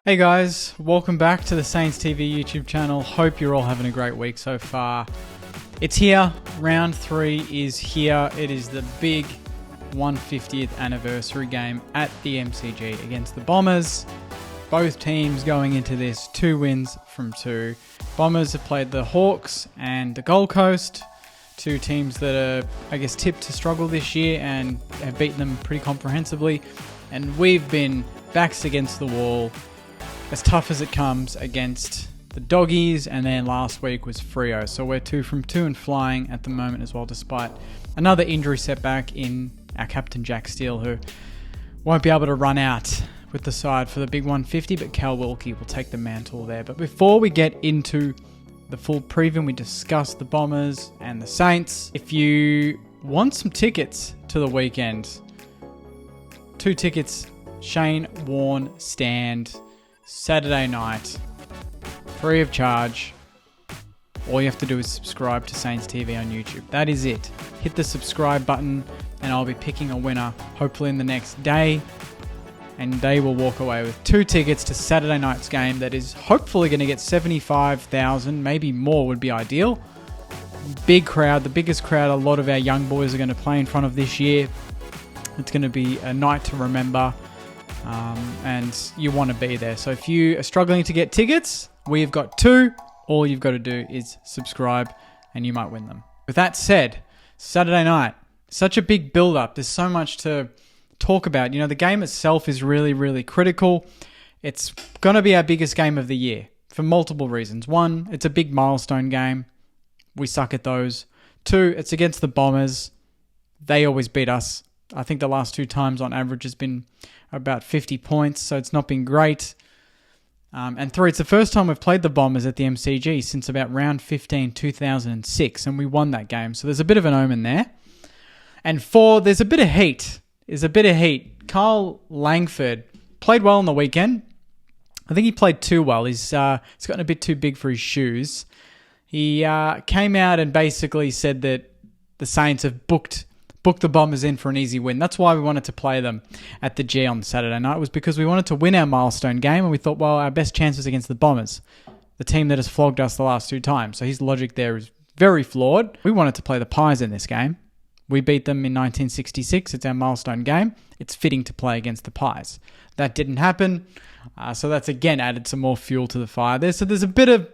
Hey guys, welcome back to the Saints TV YouTube channel. Hope you're all having a great week so far. It's here, round 3 is here. It is the big 150th anniversary game at the MCG against the Bombers. Both teams going into this 2 wins from 2. Bombers have played the Hawks and the Gold Coast, 2 teams that are, I guess, tipped to struggle this year and have beaten them pretty comprehensively. And we've been backs against the wall, as tough as it comes against the Doggies, and then last week was Freo. So we're 2 from 2 and flying at the moment as well, despite another injury setback in our captain Jack Steele, who won't be able to run out with the side for the big 150, but Cal Wilkie will take the mantle there. But before we get into the full preview, we discuss the Bombers and the Saints. If you want some tickets to the weekend, 2 tickets, Shane Warne stand, Saturday night, free of charge. All you have to do is subscribe to Saints TV on YouTube. That is it. Hit the subscribe button and I'll be picking a winner hopefully in the next day. And they will walk away with 2 tickets to Saturday night's game that is hopefully going to get 75,000, maybe more would be ideal. Big crowd, the biggest crowd a lot of our young boys are going to play in front of this year. It's going to be a night to remember. And you want to be there. So if you are struggling to get tickets, we've got 2. All you've got to do is subscribe and you might win them. With that said, Saturday night, such a big build-up. There's so much to talk about. You know, the game itself is really, really critical. It's going to be our biggest game of the year for multiple reasons. 1, it's a big milestone game. We suck at those. 2, it's against the Bombers. They always beat us. I think the last 2 times on average has been about 50 points, so it's not been great. And 3, it's the first time we've played the Bombers at the MCG since about round 15, 2006, and we won that game. So there's a bit of an omen there. And 4, there's a bit of heat. Kyle Langford played well on the weekend. I think he played too well. He's gotten a bit too big for his shoes. He came out and basically said that the Saints have booked the Bombers in for an easy win. That's why we wanted to play them at the G on Saturday night, was because we wanted to win our milestone game, and we thought, well, our best chance was against the Bombers, the team that has flogged us the last 2 times. So his logic there is very flawed. We wanted to play the Pies in this game. We beat them in 1966. It's our milestone game. It's fitting to play against the Pies. That didn't happen. So that's again added some more fuel to the fire there. So there's a bit of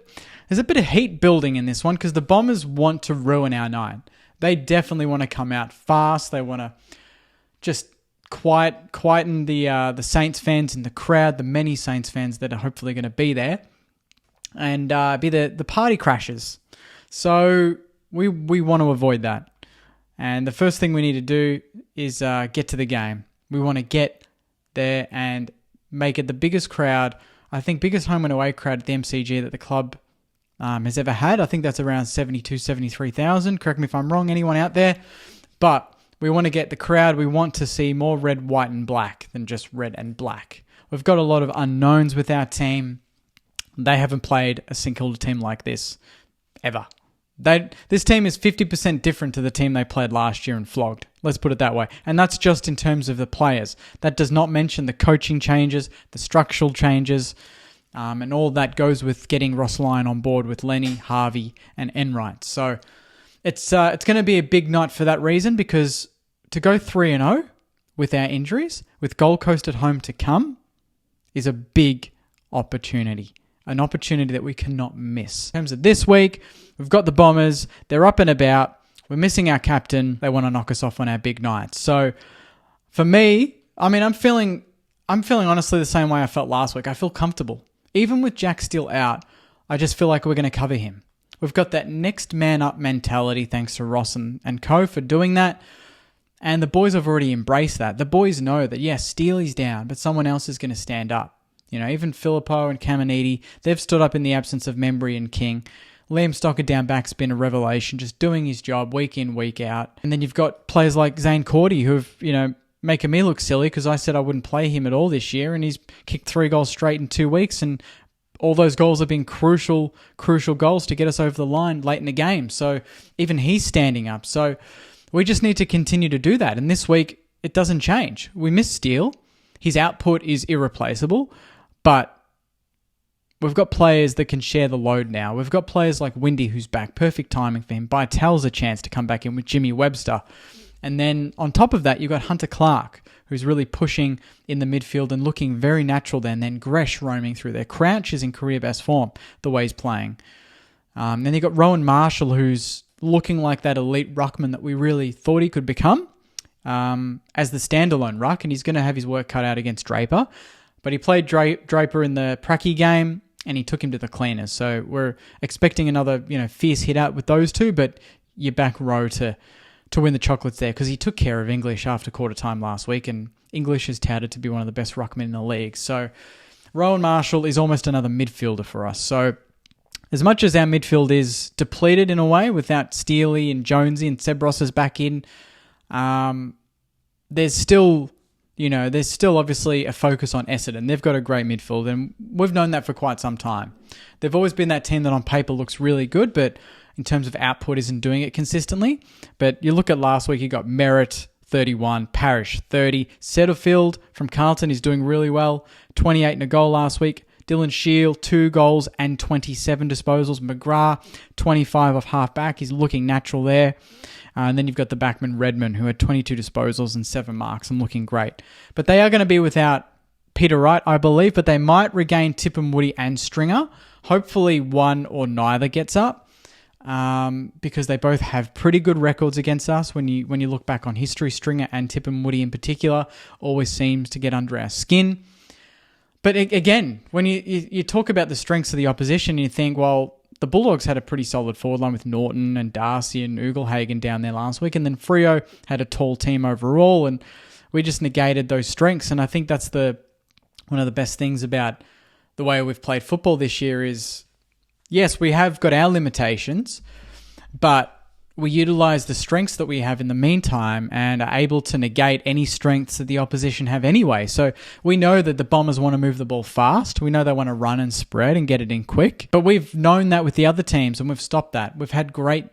heat building in this one because the Bombers want to ruin our night. They definitely want to come out fast. They want to just quieten the Saints fans in the crowd, the many Saints fans that are hopefully going to be there, and be the party crashers. So we want to avoid that. And the first thing we need to do is get to the game. We want to get there and make it the biggest crowd, I think biggest home and away crowd at the MCG that the club has ever had. I think that's around 72, 73,000. Correct me if I'm wrong, anyone out there. But we want to get the crowd. We want to see more red, white, and black than just red and black. We've got a lot of unknowns with our team. They haven't played a single team like this ever. This team is 50% different to the team they played last year and flogged. Let's put it that way. And that's just in terms of the players. That does not mention the coaching changes, the structural changes, and all that goes with getting Ross Lyon on board with Lenny, Harvey, and Enright. So it's going to be a big night for that reason, because to go 3-0 with our injuries, with Gold Coast at home to come, is a big opportunity. An opportunity that we cannot miss. In terms of this week, we've got the Bombers. They're up and about. We're missing our captain. They want to knock us off on our big night. So for me, I mean, I'm feeling honestly the same way I felt last week. I feel comfortable. Even with Jack Steele out, I just feel like we're going to cover him. We've got that next man up mentality thanks to Ross and co for doing that. And the boys have already embraced that. The boys know that, yes, Steele is down, but someone else is going to stand up. You know, even Filippo and Caminiti, they've stood up in the absence of Membry and King. Liam Stocker down back's been a revelation, just doing his job week in, week out. And then you've got players like Zane Cordy who have, you know, making me look silly because I said I wouldn't play him at all this year, and he's kicked 3 goals straight in 2 weeks, and all those goals have been crucial goals to get us over the line late in the game. So even he's standing up. So we just need to continue to do that. And this week, it doesn't change. We miss Steele. His output is irreplaceable, but we've got players that can share the load now. We've got players like Windy, who's back. Perfect timing for him. Bytel's a chance to come back in with Jimmy Webster. And then on top of that, you've got Hunter Clark, who's really pushing in the midfield and looking very natural there. And then Gresh roaming through there. Crouch is in career best form, the way he's playing. Then you've got Rowan Marshall, who's looking like that elite ruckman that we really thought he could become as the standalone ruck. And he's going to have his work cut out against Draper. But he played Draper in the Pracky game and he took him to the cleaners. So we're expecting another fierce hit out with those two, but you're back row to win the chocolates there because he took care of English after quarter time last week, and English is touted to be one of the best ruckmen in the league. So Rowan Marshall is almost another midfielder for us. So as much as our midfield is depleted in a way without Steely and Jonesy and Seb Ross is back in, there's still obviously a focus on Essendon. They've got a great midfield, and we've known that for quite some time. They've always been that team that on paper looks really good, but in terms of output isn't doing it consistently. But you look at last week, you got Merritt, 31, Parrish, 30. Setterfield from Carlton is doing really well, 28 and a goal last week. Dylan Shield, 2 goals and 27 disposals. McGrath, 25 off half-back. He's looking natural there. And then you've got the backman Redmond, who had 22 disposals and 7 marks and looking great. But they are going to be without Peter Wright, I believe, but they might regain Tippum, Woody and Stringer. Hopefully one or neither gets up. Because they both have pretty good records against us. When you look back on history, Stringer and Tippum Woody in particular always seems to get under our skin. But again, when you talk about the strengths of the opposition, you think, well, the Bulldogs had a pretty solid forward line with Norton and Darcy and Ugelhagen down there last week, and then Freo had a tall team overall, and we just negated those strengths. And I think that's one of the best things about the way we've played football this year is, yes, we have got our limitations, but we utilize the strengths that we have in the meantime and are able to negate any strengths that the opposition have anyway. So we know that the Bombers want to move the ball fast. We know they want to run and spread and get it in quick. But we've known that with the other teams and we've stopped that. We've had great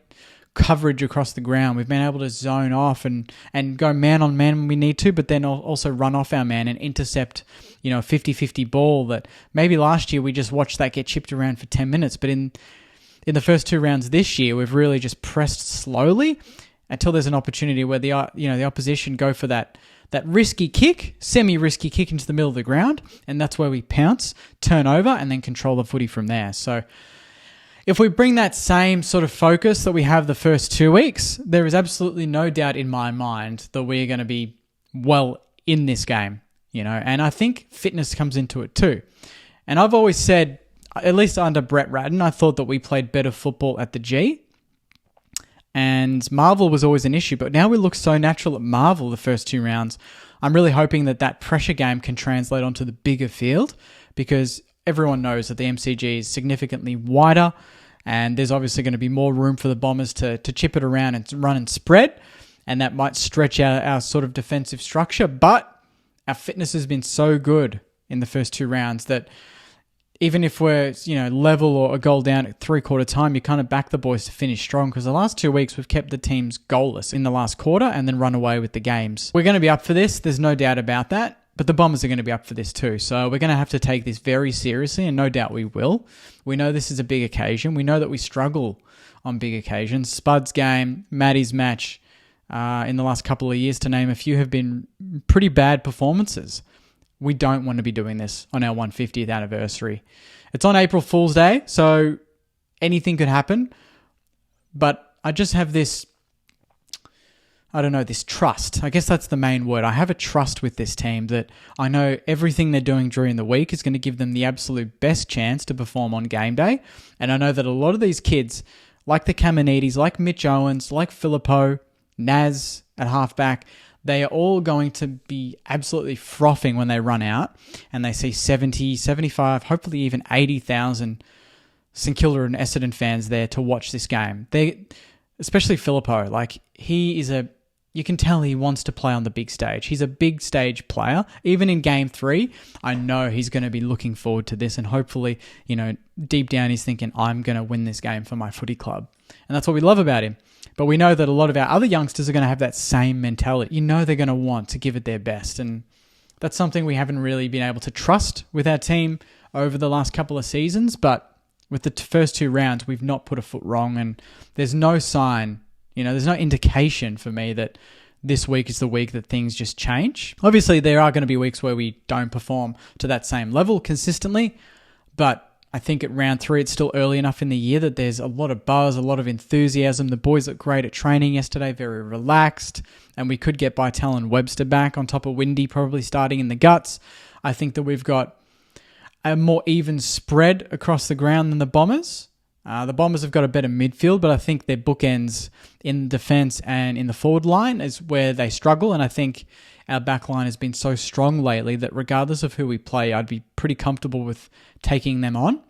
coverage across the ground. We've been able to zone off and go man on man when we need to, but then also run off our man and intercept, a 50-50 ball that maybe last year we just watched that get chipped around for 10 minutes. But in the first 2 rounds this year, we've really just pressed slowly until there's an opportunity where the opposition go for that risky kick, semi-risky kick into the middle of the ground, and that's where we pounce, turn over, and then control the footy from there. So if we bring that same sort of focus that we have the first 2 weeks, there is absolutely no doubt in my mind that we're going to be well in this game, and I think fitness comes into it too. And I've always said, at least under Brett Ratton, I thought that we played better football at the G. And Marvel was always an issue, but now we look so natural at Marvel the first 2 rounds. I'm really hoping that pressure game can translate onto the bigger field, because everyone knows that the MCG is significantly wider and there's obviously going to be more room for the Bombers to chip it around and run and spread, and that might stretch out our sort of defensive structure. But our fitness has been so good in the first 2 rounds that even if we're, level or a goal down at 3/4 time, you kind of back the boys to finish strong, because the last 2 weeks we've kept the teams goalless in the last quarter and then run away with the games. We're going to be up for this. There's no doubt about that. But the Bombers are going to be up for this too. So we're going to have to take this very seriously, and no doubt we will. We know this is a big occasion. We know that we struggle on big occasions. Spud's game, Maddie's match in the last couple of years, to name a few, have been pretty bad performances. We don't want to be doing this on our 150th anniversary. It's on April Fool's Day, so anything could happen. But I just have this, this trust. I guess that's the main word. I have a trust with this team that I know everything they're doing during the week is going to give them the absolute best chance to perform on game day. And I know that a lot of these kids, like the Caminidis, like Mitch Owens, like Filippo, Naz at halfback, they are all going to be absolutely frothing when they run out and they see 70, 75, hopefully even 80,000 St Kilda and Essendon fans there to watch this game. Especially Filippo, you can tell he wants to play on the big stage. He's a big stage player. Even in game 3, I know he's going to be looking forward to this, and hopefully, deep down he's thinking, I'm going to win this game for my footy club. And that's what we love about him. But we know that a lot of our other youngsters are going to have that same mentality. They're going to want to give it their best. And that's something we haven't really been able to trust with our team over the last couple of seasons, but with the first 2 rounds, we've not put a foot wrong, and there's no sign, there's no indication for me that this week is the week that things just change. Obviously, there are going to be weeks where we don't perform to that same level consistently, but I think at round 3, it's still early enough in the year that there's a lot of buzz, a lot of enthusiasm. The boys look great at training yesterday, very relaxed, and we could get Bytel and Webster back on top of Windy, probably starting in the guts. I think that we've got a more even spread across the ground than the Bombers. The Bombers have got a better midfield, but I think their bookends in defence and in the forward line is where they struggle, and I think our back line has been so strong lately that regardless of who we play, I'd be pretty comfortable with taking them on.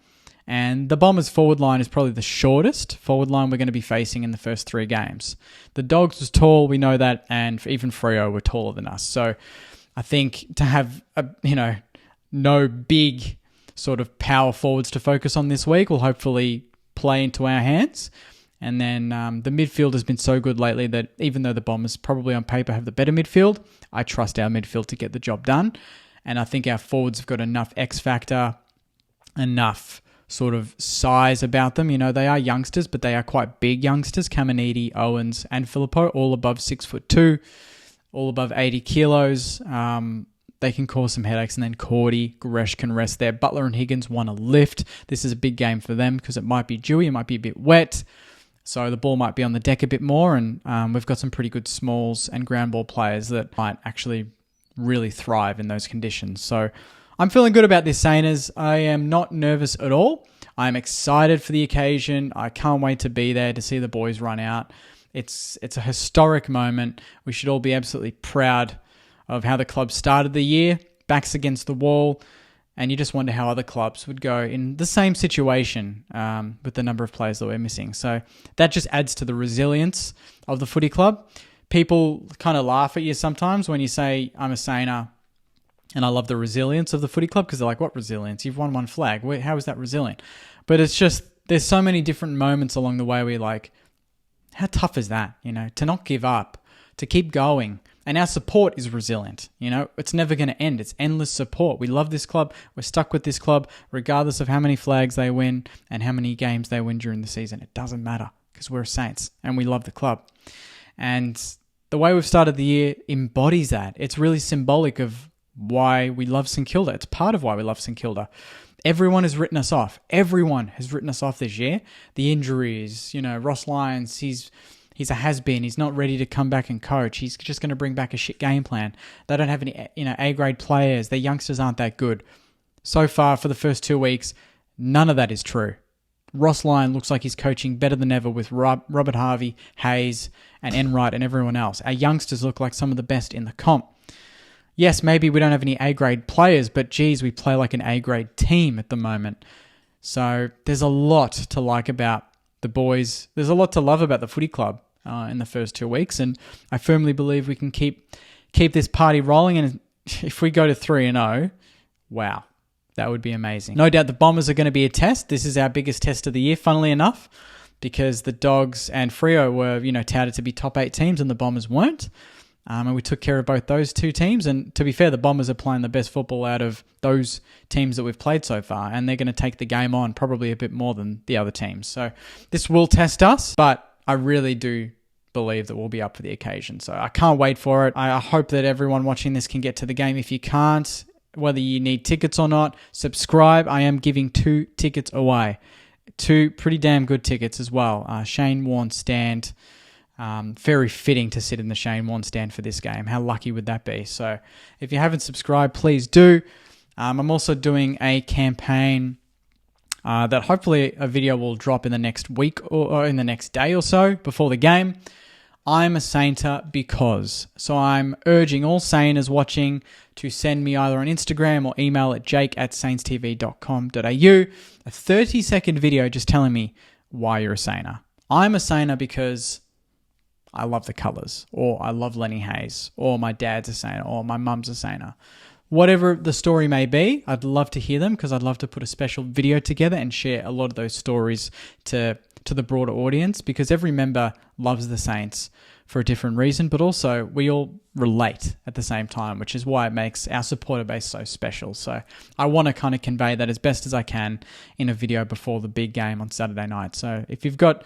And the Bombers' forward line is probably the shortest forward line we're going to be facing in the first 3 games. The Dogs was tall, we know that, and even Freo were taller than us. So I think to have, no big sort of power forwards to focus on this week will hopefully play into our hands. And then the midfield has been so good lately that even though the Bombers probably on paper have the better midfield, I trust our midfield to get the job done. And I think our forwards have got enough X factor, enough sort of size about them. They are youngsters, but they are quite big youngsters. Caminiti, Owens, and Filippo, all above 6'2", all above 80 kilos. They can cause some headaches. And then Cordy, Gresh can rest there. Butler and Higgins want to lift. This is a big game for them because it might be dewy, it might be a bit wet. So the ball might be on the deck a bit more, and we've got some pretty good smalls and ground ball players that might actually really thrive in those conditions. So I'm feeling good about this, Sainers. I am not nervous at all. I'm excited for the occasion. I can't wait to be there to see the boys run out. It's a historic moment. We should all be absolutely proud of how the club started the year, backs against the wall, and you just wonder how other clubs would go in the same situation with the number of players that we're missing. So that just adds to the resilience of the footy club. People kind of laugh at you sometimes when you say, I'm a Sainer and I love the resilience of the footy club, because they're like, what resilience? You've won 1 flag. How is that resilient? But it's just, there's so many different moments along the way where you're like, how tough is that? To not give up, to keep going. And our support is resilient. It's never going to end. It's endless support. We love this club. We're stuck with this club, regardless of how many flags they win and how many games they win during the season. It doesn't matter because we're Saints and we love the club. And the way we've started the year embodies that. It's really symbolic of why we love St Kilda. It's part of why we love St Kilda. Everyone has written us off. Everyone has written us off this year. The injuries, Ross Lyons, he's a has-been. He's not ready to come back and coach. He's just going to bring back a shit game plan. They don't have any, A-grade players. Their youngsters aren't that good. So far, for the first 2 weeks, none of that is true. Ross Lyon looks like he's coaching better than ever with Robert Harvey, Hayes, and Enright and everyone else. Our youngsters look like some of the best in the comp. Yes, maybe we don't have any A-grade players, but geez, we play like an A-grade team at the moment. So there's a lot to like about the boys. There's a lot to love about the footy club in the first 2 weeks, and I firmly believe we can keep this party rolling. And if we go to 3-0, wow, that would be amazing. No doubt the Bombers are going to be a test. This is our biggest test of the year, funnily enough, because the Dogs and Freo were, touted to be top 8 teams, and the Bombers weren't. And we took care of both those 2 teams. And to be fair, the Bombers are playing the best football out of those teams that we've played so far, and they're going to take the game on probably a bit more than the other teams. So this will test us, but I really do believe that we'll be up for the occasion. So I can't wait for it. I hope that everyone watching this can get to the game. If you can't, whether you need tickets or not, subscribe. I am giving 2 tickets away. 2 pretty damn good tickets as well. Shane Warne stand. Very fitting to sit in the Shane Warne stand for this game. How lucky would that be? So if you haven't subscribed, please do. I'm also doing a campaign that hopefully a video will drop in the next week or in the next day or so before the game. I'm a Sainter because. So I'm urging all Sainters watching to send me either on Instagram or email at jake@saintstv.com.au a 30-second video just telling me why you're a Sainter. I'm a Sainter because I love the colours, or I love Lenny Hayes, or my dad's a Sainter, or my mum's a Sainter. Whatever the story may be, I'd love to hear them because I'd love to put a special video together and share a lot of those stories to the broader audience, because every member loves the Saints for a different reason, but also we all relate at the same time, which is why it makes our supporter base so special. So I want to kind of convey that as best as I can in a video before the big game on Saturday night. So if you've got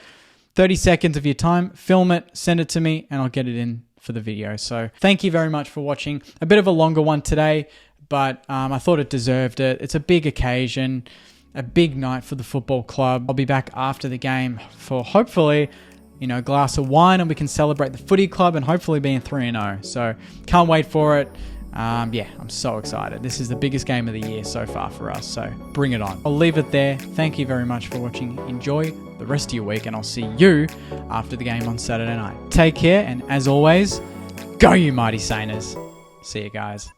30 seconds of your time, film it, send it to me, and I'll get it in for the video. So thank you very much for watching. A bit of a longer one today, but I thought it deserved it. It's a big occasion, a big night for the football club. I'll be back after the game for hopefully, a glass of wine, and we can celebrate the footy club and hopefully being 3-0. So can't wait for it. Yeah, I'm so excited. This is the biggest game of the year so far for us, so bring it on. I'll leave it there. Thank you very much for watching. Enjoy the rest of your week, and I'll see you after the game on Saturday night. Take care, and as always, go you mighty Sainers. See you guys.